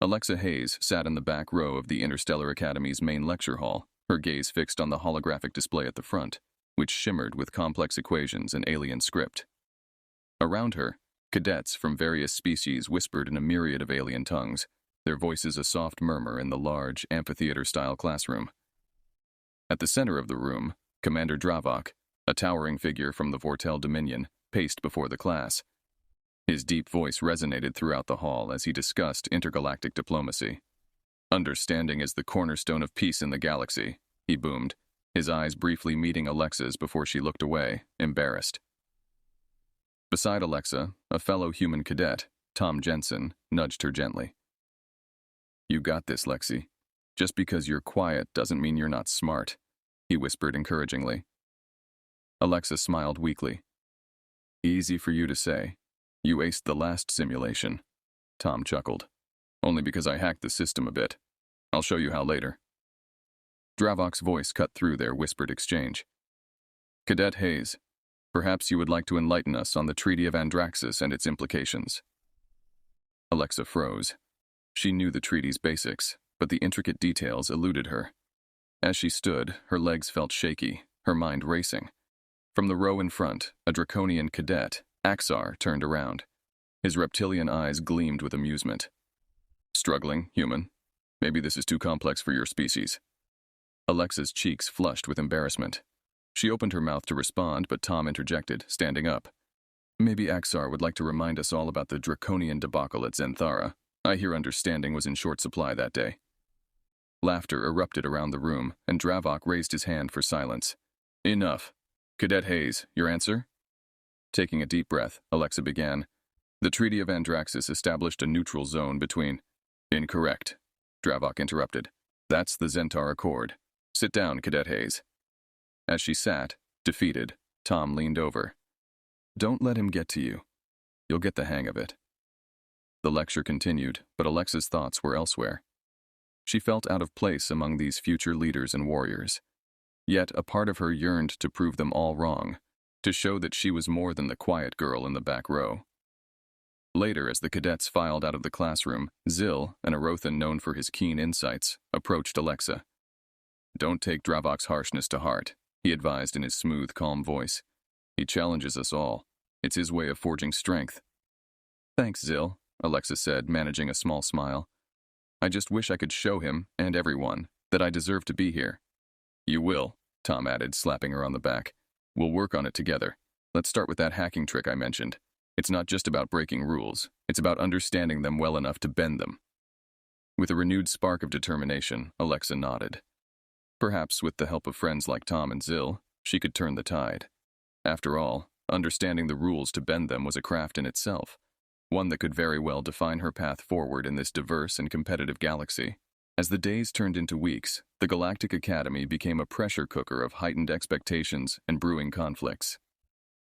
Alexa Hayes sat in the back row of the Interstellar Academy's main lecture hall, her gaze fixed on the holographic display at the front, which shimmered with complex equations and alien script. Around her, cadets from various species whispered in a myriad of alien tongues, their voices a soft murmur in the large, amphitheater-style classroom. At the center of the room, Commander Dravok, a towering figure from the Vortel Dominion, paced before the class. His deep voice resonated throughout the hall as he discussed intergalactic diplomacy. "Understanding is the cornerstone of peace in the galaxy," he boomed, his eyes briefly meeting Alexa's before she looked away, embarrassed. Beside Alexa, a fellow human cadet, Tom Jensen, nudged her gently. "You got this, Lexi. Just because you're quiet doesn't mean you're not smart," he whispered encouragingly. Alexa smiled weakly. "Easy for you to say. You aced the last simulation," Tom chuckled. "Only because I hacked the system a bit. I'll show you how later." Dravok's voice cut through their whispered exchange. "Cadet Hayes, perhaps you would like to enlighten us on the Treaty of Andraxis and its implications." Alexa froze. She knew the treaty's basics, but the intricate details eluded her. As she stood, her legs felt shaky, her mind racing. From the row in front, a draconian cadet, Axar, turned around. His reptilian eyes gleamed with amusement. "Struggling, human? Maybe this is too complex for your species." Alexa's cheeks flushed with embarrassment. She opened her mouth to respond, but Tom interjected, standing up. "Maybe Axar would like to remind us all about the draconian debacle at Zenthara. I hear understanding was in short supply that day." Laughter erupted around the room, and Dravok raised his hand for silence. "Enough. Cadet Hayes, your answer?" Taking a deep breath, Alexa began. "The Treaty of Andraxis established a neutral zone between—" "Incorrect," Dravok interrupted. "That's the Zentar Accord. Sit down, Cadet Hayes." As she sat, defeated, Tom leaned over. "Don't let him get to you. You'll get the hang of it." The lecture continued, but Alexa's thoughts were elsewhere. She felt out of place among these future leaders and warriors. Yet a part of her yearned to prove them all wrong, to show that she was more than the quiet girl in the back row. Later, as the cadets filed out of the classroom, Zil, an Erothan known for his keen insights, approached Alexa. "Don't take Dravok's harshness to heart," he advised in his smooth, calm voice. "He challenges us all. It's his way of forging strength." "Thanks, Zil," Alexa said, managing a small smile. "I just wish I could show him, and everyone, that I deserve to be here." "You will," Tom added, slapping her on the back. "We'll work on it together. Let's start with that hacking trick I mentioned. It's not just about breaking rules. It's about understanding them well enough to bend them." With a renewed spark of determination, Alexa nodded. Perhaps with the help of friends like Tom and Zil, she could turn the tide. After all, understanding the rules to bend them was a craft in itself, one that could very well define her path forward in this diverse and competitive galaxy. As the days turned into weeks, the Galactic Academy became a pressure cooker of heightened expectations and brewing conflicts.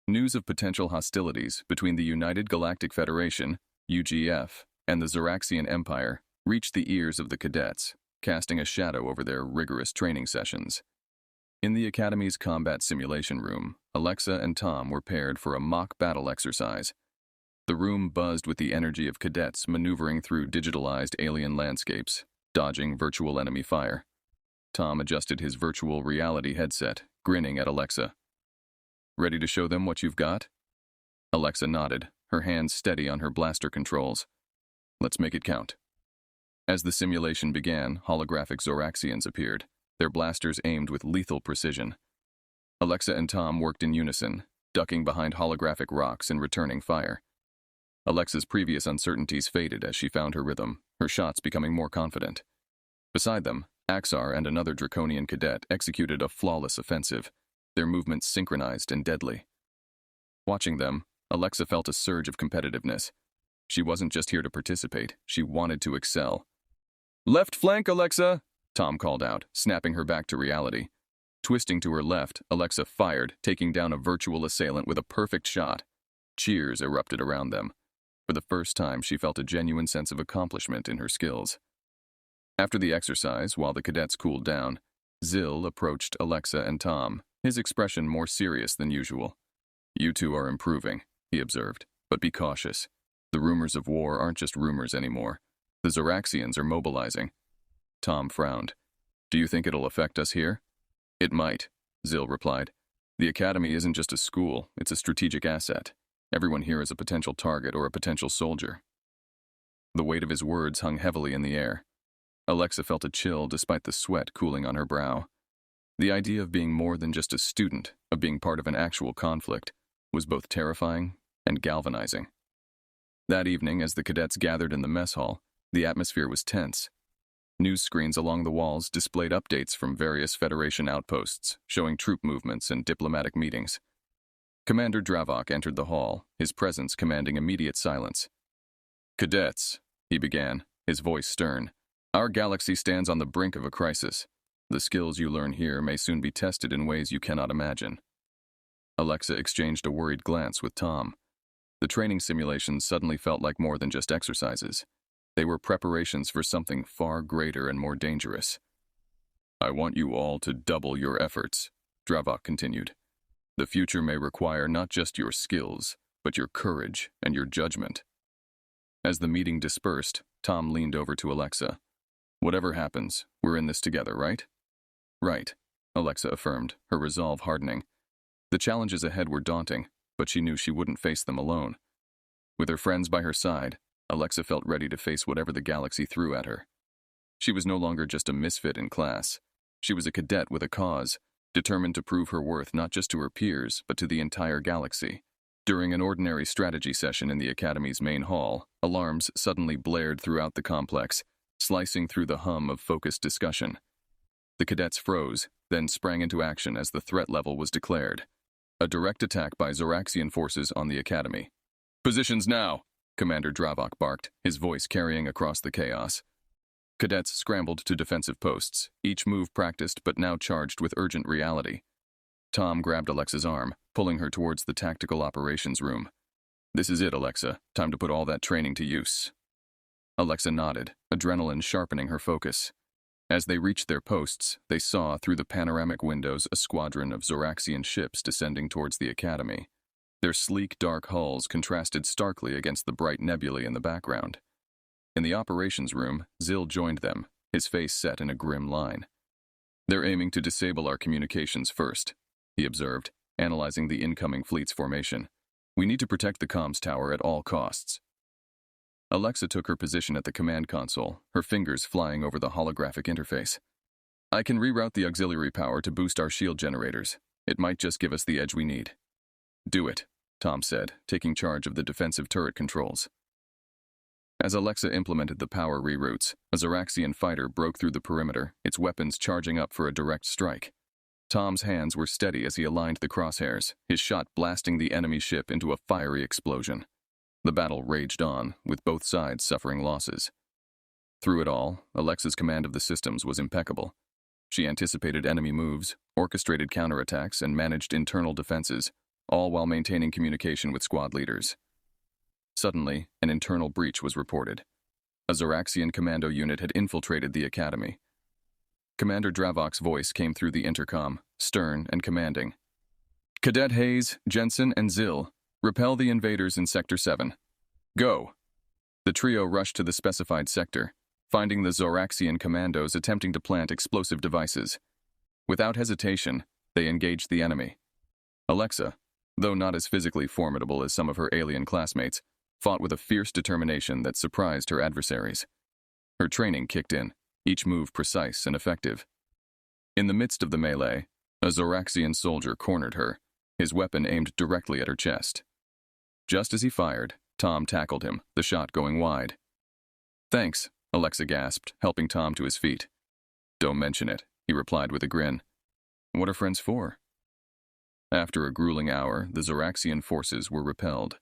News of potential hostilities between the United Galactic Federation, UGF, and the Zoraxian Empire reached the ears of the cadets, casting a shadow over their rigorous training sessions. In the Academy's combat simulation room, Alexa and Tom were paired for a mock battle exercise. The room buzzed with the energy of cadets maneuvering through digitalized alien landscapes, dodging virtual enemy fire. Tom adjusted his virtual reality headset, grinning at Alexa. "Ready to show them what you've got?" Alexa nodded, her hands steady on her blaster controls. "Let's make it count." As the simulation began, holographic Zoraxians appeared, their blasters aimed with lethal precision. Alexa and Tom worked in unison, ducking behind holographic rocks and returning fire. Alexa's previous uncertainties faded as she found her rhythm, her shots becoming more confident. Beside them, Axar and another draconian cadet executed a flawless offensive, their movements synchronized and deadly. Watching them, Alexa felt a surge of competitiveness. She wasn't just here to participate, she wanted to excel. "Left flank, Alexa!" Tom called out, snapping her back to reality. Twisting to her left, Alexa fired, taking down a virtual assailant with a perfect shot. Cheers erupted around them. For the first time, she felt a genuine sense of accomplishment in her skills. After the exercise, while the cadets cooled down, Zil approached Alexa and Tom, his expression more serious than usual. "You two are improving," he observed, "but be cautious. The rumors of war aren't just rumors anymore. The Zoraxians are mobilizing. Tom frowned. Do you think it'll affect us here? It might, Zil replied. The academy isn't just a school, it's a strategic asset. Everyone here is a potential target or a potential soldier. The weight of his words hung heavily in the air. Alexa felt a chill despite the sweat cooling on her brow. The idea of being more than just a student, of being part of an actual conflict, was both terrifying and galvanizing. That evening, as the cadets gathered in the mess hall, the atmosphere was tense. News screens along the walls displayed updates from various Federation outposts, showing troop movements and diplomatic meetings. Commander Dravok entered the hall, his presence commanding immediate silence. Cadets, he began, his voice stern. Our galaxy stands on the brink of a crisis. The skills you learn here may soon be tested in ways you cannot imagine. Alexa exchanged a worried glance with Tom. The training simulations suddenly felt like more than just exercises. They were preparations for something far greater and more dangerous. I want you all to double your efforts, Dravok continued. The future may require not just your skills, but your courage and your judgment. As the meeting dispersed, Tom leaned over to Alexa. Whatever happens, we're in this together, right? Right, Alexa affirmed, her resolve hardening. The challenges ahead were daunting, but she knew she wouldn't face them alone. With her friends by her side, Alexa felt ready to face whatever the galaxy threw at her. She was no longer just a misfit in class. She was a cadet with a cause, determined to prove her worth not just to her peers, but to the entire galaxy. During an ordinary strategy session in the Academy's main hall, alarms suddenly blared throughout the complex, slicing through the hum of focused discussion. The cadets froze, then sprang into action as the threat level was declared. A direct attack by Zoraxian forces on the Academy. Positions now, Commander Dravok barked, his voice carrying across the chaos. Cadets scrambled to defensive posts, each move practiced but now charged with urgent reality. Tom grabbed Alexa's arm, pulling her towards the tactical operations room. This is it, Alexa. Time to put all that training to use. Alexa nodded, adrenaline sharpening her focus. As they reached their posts, they saw through the panoramic windows a squadron of Zoraxian ships descending towards the Academy. Their sleek, dark hulls contrasted starkly against the bright nebulae in the background. In the operations room, Zil joined them, his face set in a grim line. They're aiming to disable our communications first, he observed, analyzing the incoming fleet's formation. We need to protect the comms tower at all costs. Alexa took her position at the command console, her fingers flying over the holographic interface. I can reroute the auxiliary power to boost our shield generators. It might just give us the edge we need. Do it, Tom said, taking charge of the defensive turret controls. As Alexa implemented the power reroutes, a Zoraxian fighter broke through the perimeter, its weapons charging up for a direct strike. Tom's hands were steady as he aligned the crosshairs, his shot blasting the enemy ship into a fiery explosion. The battle raged on, with both sides suffering losses. Through it all, Alexa's command of the systems was impeccable. She anticipated enemy moves, orchestrated counterattacks, and managed internal defenses, all while maintaining communication with squad leaders. Suddenly, an internal breach was reported. A Zoraxian commando unit had infiltrated the Academy. Commander Dravok's voice came through the intercom, stern and commanding. Cadet Hayes, Jensen, and Zil, repel the invaders in Sector 7. Go! The trio rushed to the specified sector, finding the Zoraxian commandos attempting to plant explosive devices. Without hesitation, they engaged the enemy. Alexa, though not as physically formidable as some of her alien classmates, fought with a fierce determination that surprised her adversaries. Her training kicked in, each move precise and effective. In the midst of the melee, a Zoraxian soldier cornered her, his weapon aimed directly at her chest. Just as he fired, Tom tackled him, the shot going wide. Thanks, Alexa gasped, helping Tom to his feet. Don't mention it, he replied with a grin. What are friends for? After a grueling hour, the Zoraxian forces were repelled.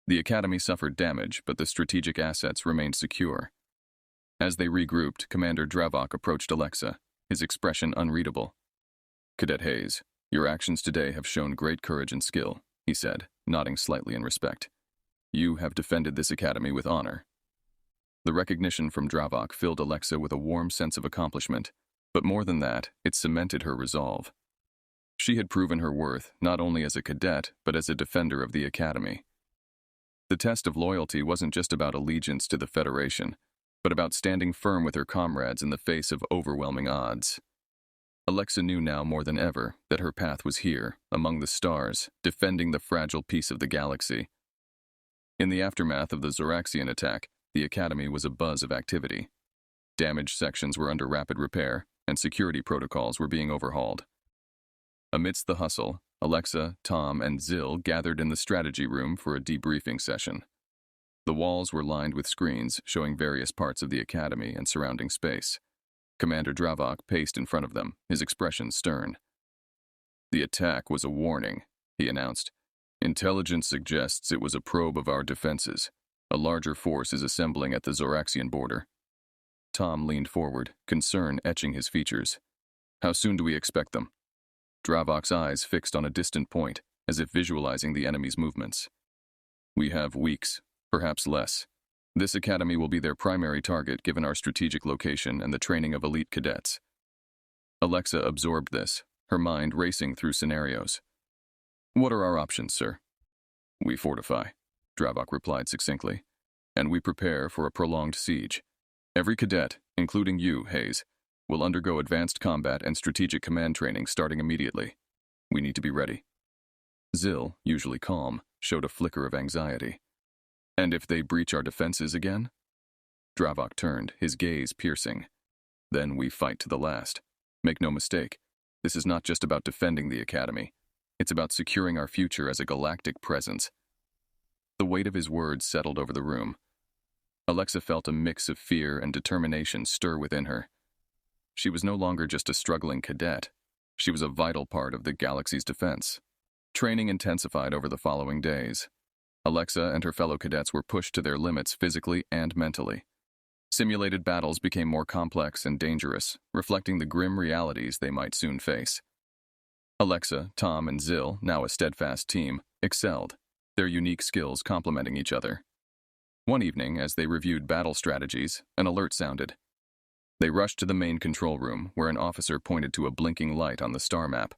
The Academy suffered damage, but the strategic assets remained secure. As they regrouped, Commander Dravok approached Alexa, his expression unreadable. Cadet Hayes, your actions today have shown great courage and skill, he said, nodding slightly in respect. You have defended this academy with honor. The recognition from Dravok filled Alexa with a warm sense of accomplishment, but more than that, it cemented her resolve. She had proven her worth not only as a cadet, but as a defender of the academy. The test of loyalty wasn't just about allegiance to the Federation. but about standing firm with her comrades in the face of overwhelming odds. Alexa knew now more than ever that her path was here, among the stars, defending the fragile piece of the galaxy. In the aftermath of the Zoraxian attack, the Academy was abuzz of activity. Damaged sections were under rapid repair, and security protocols were being overhauled. Amidst the hustle, Alexa, Tom, and Zill gathered in the strategy room for a debriefing session. The walls were lined with screens showing various parts of the Academy and surrounding space. Commander Dravok paced in front of them, his expression stern. "The attack was a warning," he announced. "Intelligence suggests it was a probe of our defenses. A larger force is assembling at the Zoraxian border." Tom leaned forward, concern etching his features. "How soon do we expect them?" Dravok's eyes fixed on a distant point, as if visualizing the enemy's movements. "We have weeks, perhaps less. This academy will be their primary target given our strategic location and the training of elite cadets." Alexa absorbed this, her mind racing through scenarios. "What are our options, sir?" "We fortify," Dravok replied succinctly, "and we prepare for a prolonged siege. Every cadet, including you, Hayes, will undergo advanced combat and strategic command training starting immediately. We need to be ready." Zill, usually calm, showed a flicker of anxiety. "And if they breach our defenses again?" Dravok turned, his gaze piercing. "Then we fight to the last. Make no mistake, this is not just about defending the Academy. It's about securing our future as a galactic presence." The weight of his words settled over the room. Alexa felt a mix of fear and determination stir within her. She was no longer just a struggling cadet. She was a vital part of the galaxy's defense. Training intensified over the following days. Alexa and her fellow cadets were pushed to their limits physically and mentally. Simulated battles became more complex and dangerous, reflecting the grim realities they might soon face. Alexa, Tom, and Zill, now a steadfast team, excelled, their unique skills complementing each other. One evening, as they reviewed battle strategies, an alert sounded. They rushed to the main control room, where an officer pointed to a blinking light on the star map.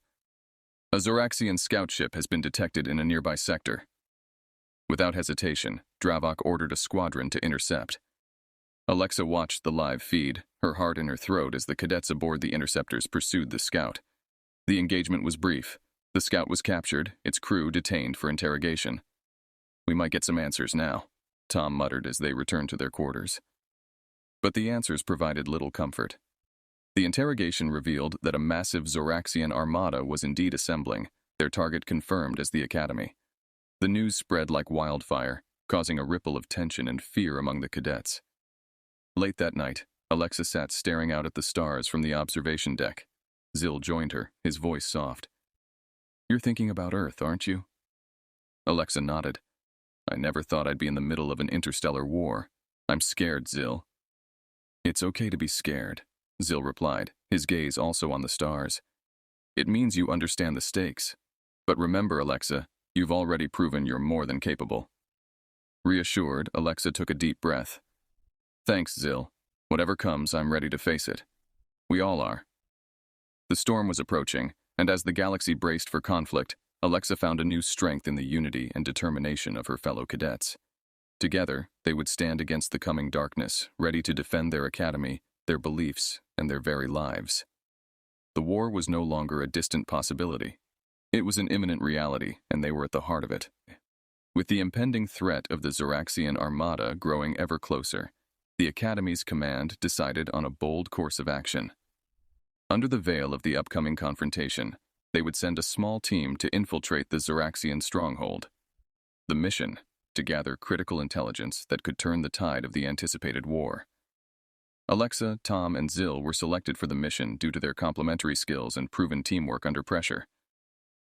"A Zoraxian scout ship has been detected in a nearby sector." Without hesitation, Dravok ordered a squadron to intercept. Alexa watched the live feed, her heart in her throat as the cadets aboard the interceptors pursued the scout. The engagement was brief. The scout was captured, its crew detained for interrogation. "We might get some answers now," Tom muttered as they returned to their quarters. But the answers provided little comfort. The interrogation revealed that a massive Zoraxian armada was indeed assembling, their target confirmed as the Academy. The news spread like wildfire, causing a ripple of tension and fear among the cadets. Late that night, Alexa sat staring out at the stars from the observation deck. Zill joined her, his voice soft. "You're thinking about Earth, aren't you?" Alexa nodded. "I never thought I'd be in the middle of an interstellar war. I'm scared, Zill." "It's okay to be scared," Zill replied, his gaze also on the stars. "It means you understand the stakes. But remember, Alexa, you've already proven you're more than capable." Reassured, Alexa took a deep breath. "Thanks, Zill. Whatever comes, I'm ready to face it. We all are." The storm was approaching, and as the galaxy braced for conflict, Alexa found a new strength in the unity and determination of her fellow cadets. Together, they would stand against the coming darkness, ready to defend their academy, their beliefs, and their very lives. The war was no longer a distant possibility. It was an imminent reality, and they were at the heart of it. With the impending threat of the Zoraxian armada growing ever closer, the Academy's command decided on a bold course of action. Under the veil of the upcoming confrontation, they would send a small team to infiltrate the Zoraxian stronghold. The mission, to gather critical intelligence that could turn the tide of the anticipated war. Alexa, Tom, and Zill were selected for the mission due to their complementary skills and proven teamwork under pressure.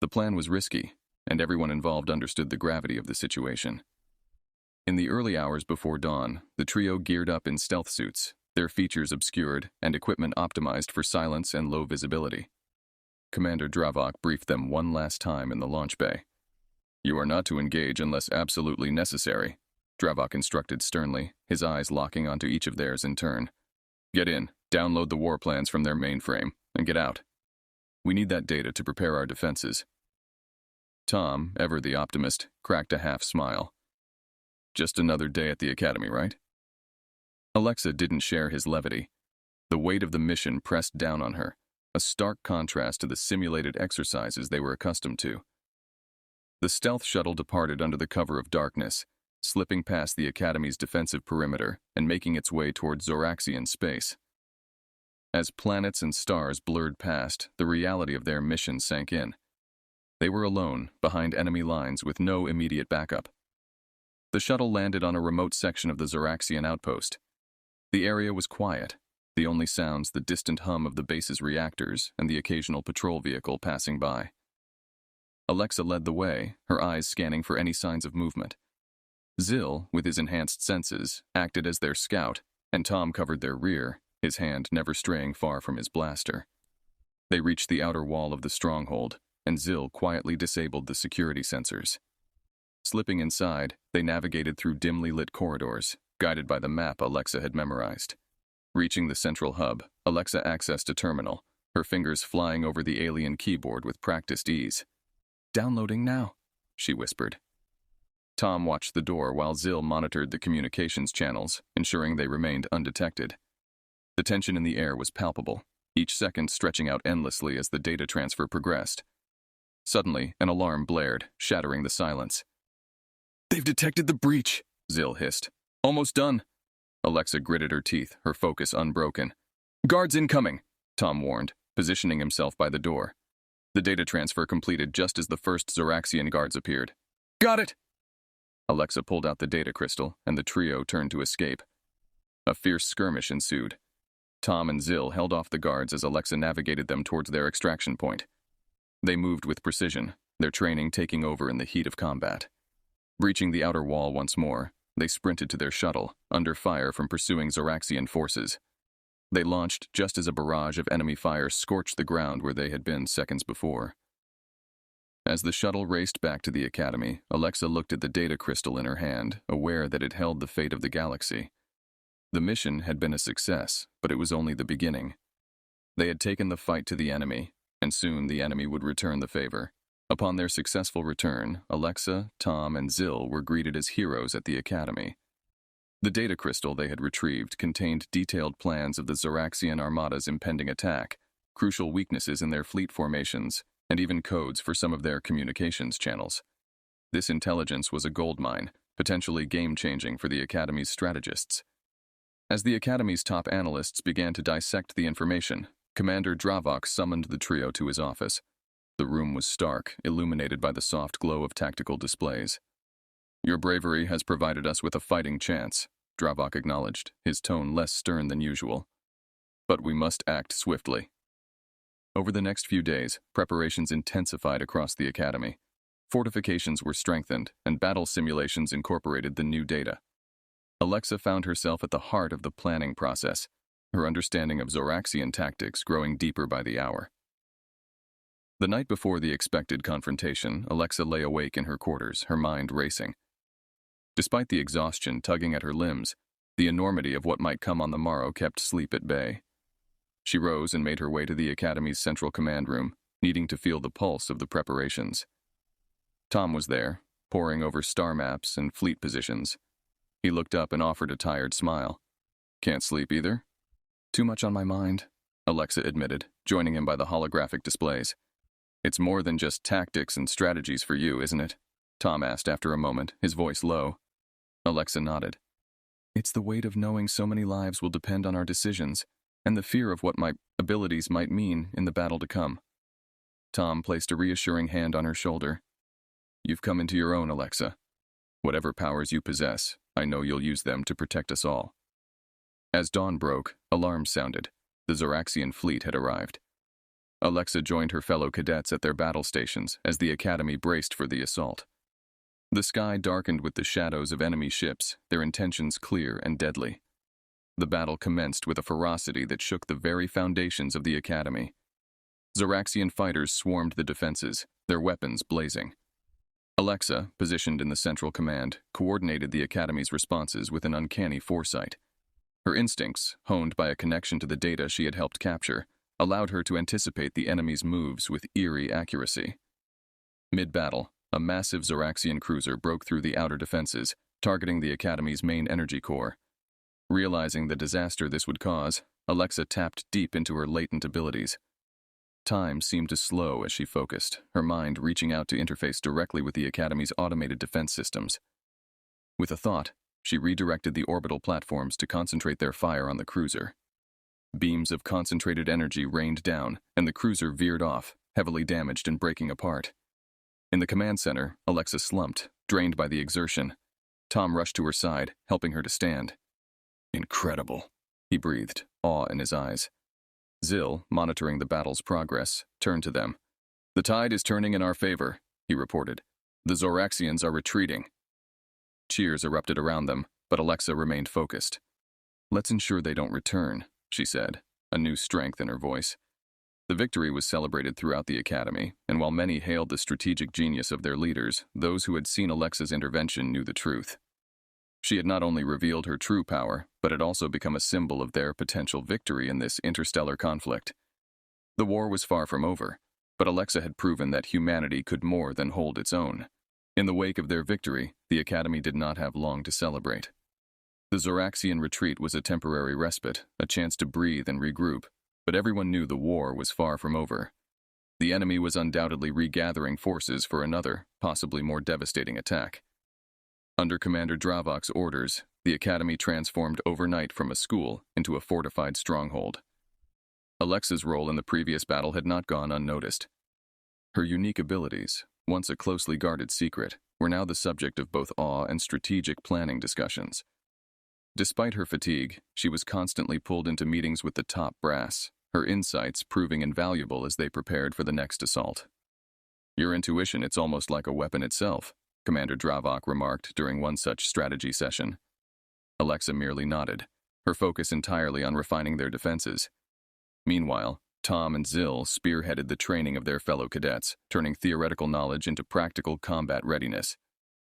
The plan was risky, and everyone involved understood the gravity of the situation. In the early hours before dawn, the trio geared up in stealth suits, their features obscured and equipment optimized for silence and low visibility. Commander Dravok briefed them one last time in the launch bay. "You are not to engage unless absolutely necessary," Dravok instructed sternly, his eyes locking onto each of theirs in turn. "Get in, download the war plans from their mainframe, and get out. We need that data to prepare our defenses." Tom, ever the optimist, cracked a half smile. "Just another day at the academy, right?" Alexa didn't share his levity. The weight of the mission pressed down on her, a stark contrast to the simulated exercises they were accustomed to. The stealth shuttle departed under the cover of darkness, slipping past the Academy's defensive perimeter and making its way toward Zoraxian space. As planets and stars blurred past, the reality of their mission sank in. They were alone, behind enemy lines with no immediate backup. The shuttle landed on a remote section of the Zoraxian outpost. The area was quiet, the only sounds the distant hum of the base's reactors and the occasional patrol vehicle passing by. Alexa led the way, her eyes scanning for any signs of movement. Zil, with his enhanced senses, acted as their scout, and Tom covered their rear, his hand never straying far from his blaster. They reached the outer wall of the stronghold, and Zil quietly disabled the security sensors. Slipping inside, they navigated through dimly lit corridors, guided by the map Alexa had memorized. Reaching the central hub, Alexa accessed a terminal, her fingers flying over the alien keyboard with practiced ease. "Downloading now," she whispered. Tom watched the door while Zil monitored the communications channels, ensuring they remained undetected. The tension in the air was palpable, each second stretching out endlessly as the data transfer progressed. Suddenly, an alarm blared, shattering the silence. "They've detected the breach," Zil hissed. "Almost done." Alexa gritted her teeth, her focus unbroken. "Guards incoming," Tom warned, positioning himself by the door. The data transfer completed just as the first Zoraxian guards appeared. "Got it!" Alexa pulled out the data crystal, and the trio turned to escape. A fierce skirmish ensued. Tom and Zil held off the guards as Alexa navigated them towards their extraction point. They moved with precision, their training taking over in the heat of combat. Breaching the outer wall once more, they sprinted to their shuttle, under fire from pursuing Zoraxian forces. They launched just as a barrage of enemy fire scorched the ground where they had been seconds before. As the shuttle raced back to the Academy, Alexa looked at the data crystal in her hand, aware that it held the fate of the galaxy. The mission had been a success, but it was only the beginning. They had taken the fight to the enemy, and soon the enemy would return the favor. Upon their successful return, Alexa, Tom, and Zil were greeted as heroes at the Academy. The data crystal they had retrieved contained detailed plans of the Zoraxian Armada's impending attack, crucial weaknesses in their fleet formations, and even codes for some of their communications channels. This intelligence was a goldmine, potentially game-changing for the Academy's strategists. As the Academy's top analysts began to dissect the information, Commander Dravok summoned the trio to his office. The room was stark, illuminated by the soft glow of tactical displays. "Your bravery has provided us with a fighting chance," Dravok acknowledged, his tone less stern than usual. "But we must act swiftly." Over the next few days, preparations intensified across the Academy. Fortifications were strengthened, and battle simulations incorporated the new data. Alexa found herself at the heart of the planning process, her understanding of Zoraxian tactics growing deeper by the hour. The night before the expected confrontation, Alexa lay awake in her quarters, her mind racing. Despite the exhaustion tugging at her limbs, the enormity of what might come on the morrow kept sleep at bay. She rose and made her way to the Academy's central command room, needing to feel the pulse of the preparations. Tom was there, poring over star maps and fleet positions. He looked up and offered a tired smile. "Can't sleep either?" "Too much on my mind," Alexa admitted, joining him by the holographic displays. "It's more than just tactics and strategies for you, isn't it?" Tom asked after a moment, his voice low. Alexa nodded. "It's the weight of knowing so many lives will depend on our decisions, and the fear of what my abilities might mean in the battle to come." Tom placed a reassuring hand on her shoulder. "You've come into your own, Alexa. Whatever powers you possess, I know you'll use them to protect us all." As dawn broke, alarms sounded. The Zoraxian fleet had arrived. Alexa joined her fellow cadets at their battle stations as the Academy braced for the assault. The sky darkened with the shadows of enemy ships, their intentions clear and deadly. The battle commenced with a ferocity that shook the very foundations of the Academy. Zoraxian fighters swarmed the defenses, their weapons blazing. Alexa, positioned in the central command, coordinated the Academy's responses with an uncanny foresight. Her instincts, honed by a connection to the data she had helped capture, allowed her to anticipate the enemy's moves with eerie accuracy. Mid-battle, a massive Zoraxian cruiser broke through the outer defenses, targeting the Academy's main energy core. Realizing the disaster this would cause, Alexa tapped deep into her latent abilities. Time seemed to slow as she focused, her mind reaching out to interface directly with the Academy's automated defense systems. With a thought, she redirected the orbital platforms to concentrate their fire on the cruiser. Beams of concentrated energy rained down, and the cruiser veered off, heavily damaged and breaking apart. In the command center, Alexa slumped, drained by the exertion. Tom rushed to her side, helping her to stand. "Incredible," he breathed, awe in his eyes. Zill, monitoring the battle's progress, turned to them. "The tide is turning in our favor," he reported. "The Zoraxians are retreating." Cheers erupted around them, but Alexa remained focused. "Let's ensure they don't return," she said, a new strength in her voice. The victory was celebrated throughout the Academy, and while many hailed the strategic genius of their leaders, those who had seen Alexa's intervention knew the truth. She had not only revealed her true power, but had also become a symbol of their potential victory in this interstellar conflict. The war was far from over, but Alexa had proven that humanity could more than hold its own. In the wake of their victory, the Academy did not have long to celebrate. The Zoraxian retreat was a temporary respite, a chance to breathe and regroup, but everyone knew the war was far from over. The enemy was undoubtedly regathering forces for another, possibly more devastating attack. Under Commander Dravok's orders, the Academy transformed overnight from a school into a fortified stronghold. Alexa's role in the previous battle had not gone unnoticed. Her unique abilities, once a closely guarded secret, were now the subject of both awe and strategic planning discussions. Despite her fatigue, she was constantly pulled into meetings with the top brass, her insights proving invaluable as they prepared for the next assault. "Your intuition, it's almost like a weapon itself," Commander Dravok remarked during one such strategy session. Alexa merely nodded, her focus entirely on refining their defenses. Meanwhile, Tom and Zill spearheaded the training of their fellow cadets, turning theoretical knowledge into practical combat readiness.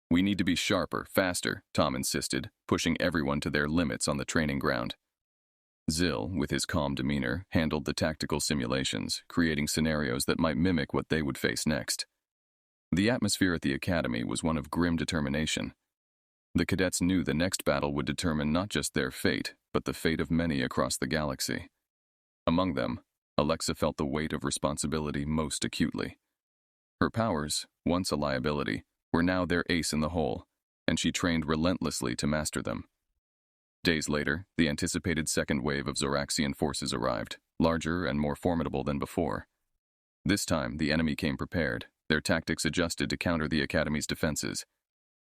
"We need to be sharper, faster," Tom insisted, pushing everyone to their limits on the training ground. Zill, with his calm demeanor, handled the tactical simulations, creating scenarios that might mimic what they would face next. The atmosphere at the Academy was one of grim determination. The cadets knew the next battle would determine not just their fate, but the fate of many across the galaxy. Among them, Alexa felt the weight of responsibility most acutely. Her powers, once a liability, were now their ace in the hole, and she trained relentlessly to master them. Days later, the anticipated second wave of Zoraxian forces arrived, larger and more formidable than before. This time, the enemy came prepared, their tactics adjusted to counter the Academy's defenses.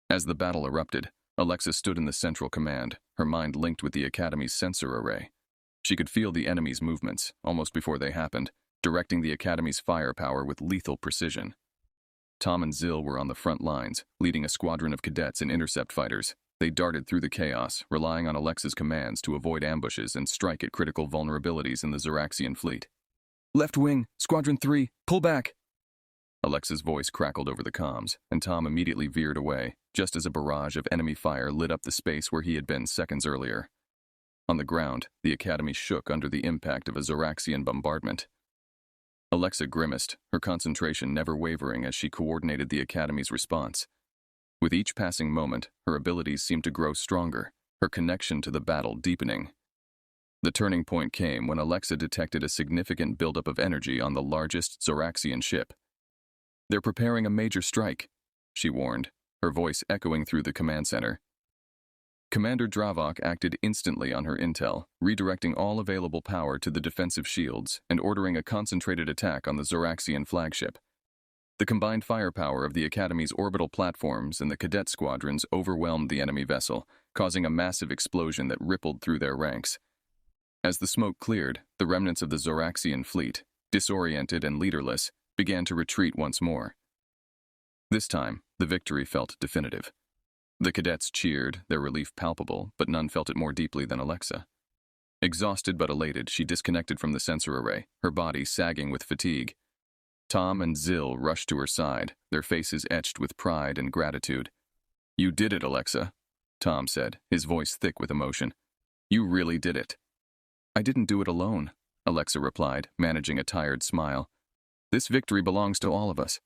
As the battle erupted, Alexa stood in the central command, her mind linked with the Academy's sensor array. She could feel the enemy's movements, almost before they happened, directing the Academy's firepower with lethal precision. Tom and Zill were on the front lines, leading a squadron of cadets and intercept fighters. They darted through the chaos, relying on Alexa's commands to avoid ambushes and strike at critical vulnerabilities in the Zoraxian fleet. "Left wing, Squadron 3, pull back!" Alexa's voice crackled over the comms, and Tom immediately veered away, just as a barrage of enemy fire lit up the space where he had been seconds earlier. On the ground, the Academy shook under the impact of a Zoraxian bombardment. Alexa grimaced, her concentration never wavering as she coordinated the Academy's response. With each passing moment, her abilities seemed to grow stronger, her connection to the battle deepening. The turning point came when Alexa detected a significant buildup of energy on the largest Zoraxian ship. "They're preparing a major strike," she warned, her voice echoing through the command center. Commander Dravok acted instantly on her intel, redirecting all available power to the defensive shields and ordering a concentrated attack on the Zoraxian flagship. The combined firepower of the Academy's orbital platforms and the cadet squadrons overwhelmed the enemy vessel, causing a massive explosion that rippled through their ranks. As the smoke cleared, the remnants of the Zoraxian fleet, disoriented and leaderless, began to retreat once more. This time, the victory felt definitive. The cadets cheered, their relief palpable, but none felt it more deeply than Alexa. Exhausted but elated, she disconnected from the sensor array, her body sagging with fatigue. Tom and Zill rushed to her side, their faces etched with pride and gratitude. "You did it, Alexa," Tom said, his voice thick with emotion. "You really did it." "I didn't do it alone," Alexa replied, managing a tired smile. "This victory belongs to all of us."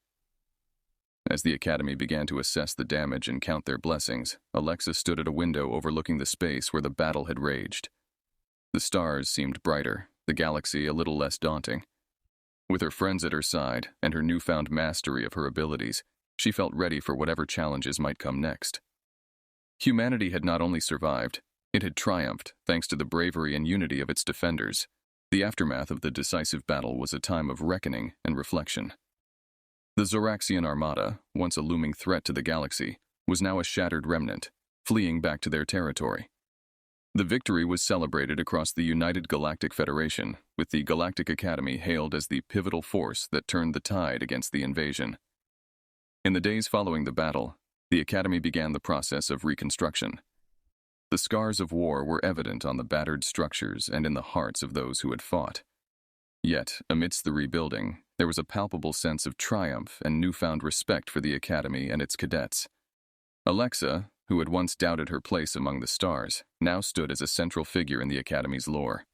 As the Academy began to assess the damage and count their blessings, Alexa stood at a window overlooking the space where the battle had raged. The stars seemed brighter, the galaxy a little less daunting. With her friends at her side and her newfound mastery of her abilities, she felt ready for whatever challenges might come next. Humanity had not only survived, it had triumphed thanks to the bravery and unity of its defenders. The aftermath of the decisive battle was a time of reckoning and reflection. The Zoraxian armada, once a looming threat to the galaxy, was now a shattered remnant, fleeing back to their territory. The victory was celebrated across the United Galactic Federation, with the Galactic Academy hailed as the pivotal force that turned the tide against the invasion. In the days following the battle, the Academy began the process of reconstruction. The scars of war were evident on the battered structures and in the hearts of those who had fought. Yet, amidst the rebuilding, there was a palpable sense of triumph and newfound respect for the Academy and its cadets. Alexa, who had once doubted her place among the stars, now stood as a central figure in the Academy's lore.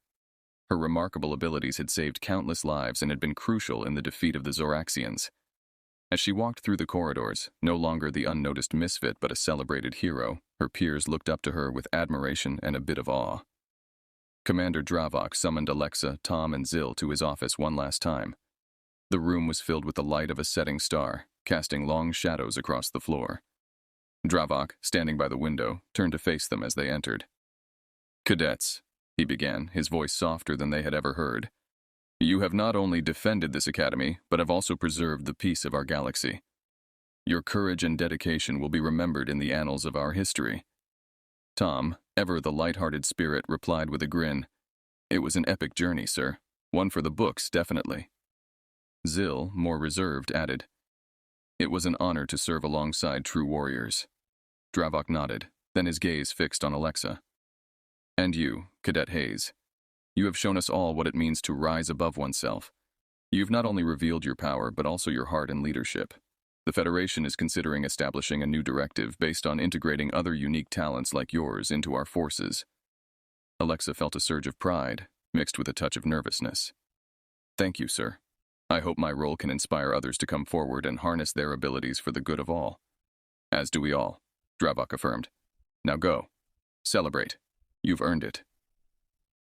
Her remarkable abilities had saved countless lives and had been crucial in the defeat of the Zoraxians. As she walked through the corridors, no longer the unnoticed misfit but a celebrated hero, her peers looked up to her with admiration and a bit of awe. Commander Dravok summoned Alexa, Tom, and Zil to his office one last time. The room was filled with the light of a setting star, casting long shadows across the floor. Dravok, standing by the window, turned to face them as they entered. "Cadets," he began, his voice softer than they had ever heard. "You have not only defended this academy, but have also preserved the peace of our galaxy. Your courage and dedication will be remembered in the annals of our history." Tom, ever the light-hearted spirit, replied with a grin, "It was an epic journey, sir. One for the books, definitely." Zil, more reserved, added, "It was an honor to serve alongside true warriors." Dravok nodded, then his gaze fixed on Alexa. "And you, Cadet Hayes. You have shown us all what it means to rise above oneself. You've not only revealed your power, but also your heart and leadership. The Federation is considering establishing a new directive based on integrating other unique talents like yours into our forces." Alexa felt a surge of pride, mixed with a touch of nervousness. "Thank you, sir. I hope my role can inspire others to come forward and harness their abilities for the good of all." "As do we all," Dravok affirmed. "Now go. Celebrate. You've earned it."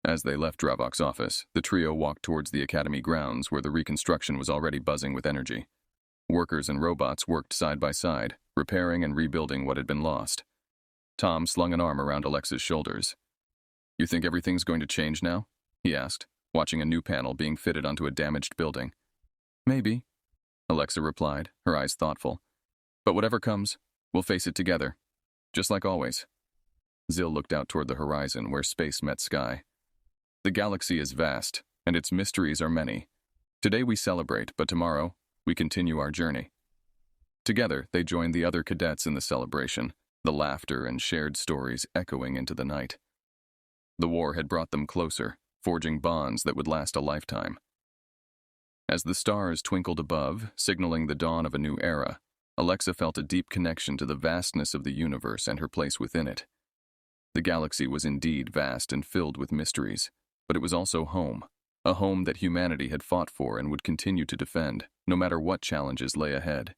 As they left Dravok's office, the trio walked towards the Academy grounds where the reconstruction was already buzzing with energy. Workers and robots worked side by side, repairing and rebuilding what had been lost. Tom slung an arm around Alexa's shoulders. "You think everything's going to change now?" he asked, watching a new panel being fitted onto a damaged building. "Maybe," Alexa replied, her eyes thoughtful. "But whatever comes, we'll face it together, just like always." Zil looked out toward the horizon where space met sky. "The galaxy is vast, and its mysteries are many. Today we celebrate, but tomorrow we continue our journey." Together, they joined the other cadets in the celebration, the laughter and shared stories echoing into the night. The war had brought them closer, forging bonds that would last a lifetime. As the stars twinkled above, signaling the dawn of a new era, Alexa felt a deep connection to the vastness of the universe and her place within it. The galaxy was indeed vast and filled with mysteries, but it was also home, a home that humanity had fought for and would continue to defend, no matter what challenges lay ahead.